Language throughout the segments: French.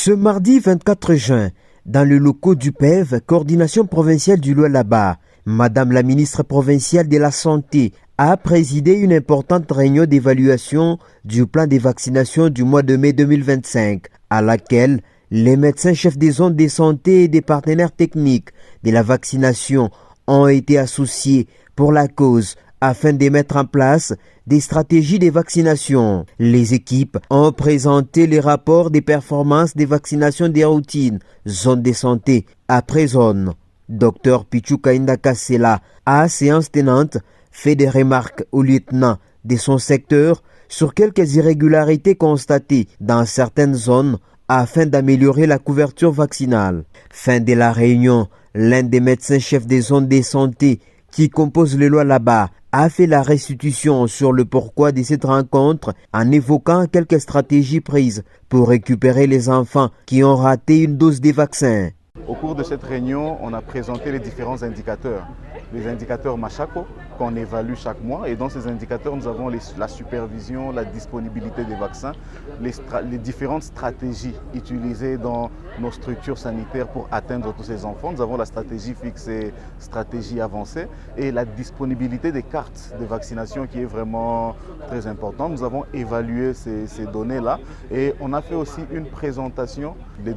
Ce mardi 24 juin, dans le locaux du PEV, coordination provinciale du Lualaba, Madame la ministre provinciale de la Santé a présidé une importante réunion d'évaluation du plan de vaccination du mois de mai 2025, à laquelle les médecins chefs des zones de santé et des partenaires techniques de la vaccination ont été associés pour la cause afin de mettre en place des stratégies de vaccination. Les équipes ont présenté les rapports des performances des vaccinations des routines, zone de santé après zone. Dr Pichu Kainda Kassela a, séance tenante, fait des remarques au lieutenant de son secteur sur quelques irrégularités constatées dans certaines zones afin d'améliorer la couverture vaccinale. Fin de la réunion, l'un des médecins chefs des zones de santé qui composent le Lualaba a fait la restitution sur le pourquoi de cette rencontre en évoquant quelques stratégies prises pour récupérer les enfants qui ont raté une dose des vaccins. Au cours de cette réunion, on a présenté les différents indicateurs. Les indicateurs Machako qu'on évalue chaque mois, et dans ces indicateurs, nous avons la supervision, la disponibilité des vaccins, les différentes stratégies utilisées dans nos structures sanitaires pour atteindre tous ces enfants. Nous avons la stratégie fixe et stratégie avancée, et la disponibilité des cartes de vaccination qui est vraiment très importante. Nous avons évalué ces données-là, et on a fait aussi une présentation des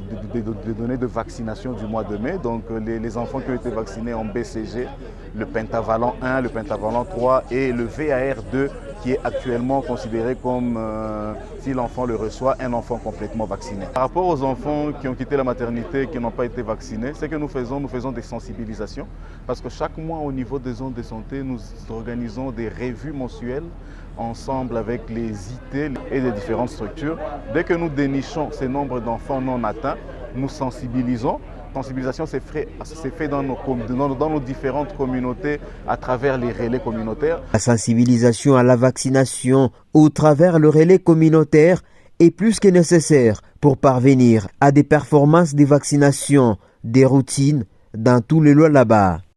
données de vaccination du mois de mai. Donc les enfants qui ont été vaccinés en BCG, le pentavalent 1, le pentavalent 3 et le VAR2 qui est actuellement considéré comme, si l'enfant le reçoit, un enfant complètement vacciné. Par rapport aux enfants qui ont quitté la maternité et qui n'ont pas été vaccinés, ce que nous faisons des sensibilisations parce que chaque mois au niveau des zones de santé, nous organisons des revues mensuelles ensemble avec les IT et les différentes structures. Dès que nous dénichons ces nombres d'enfants non atteints, nous sensibilisons. La sensibilisation s'est fait dans nos différentes communautés à travers les relais communautaires. La sensibilisation à la vaccination au travers le relais communautaire est plus que nécessaire pour parvenir à des performances de vaccination, des routines dans tout le Lualaba.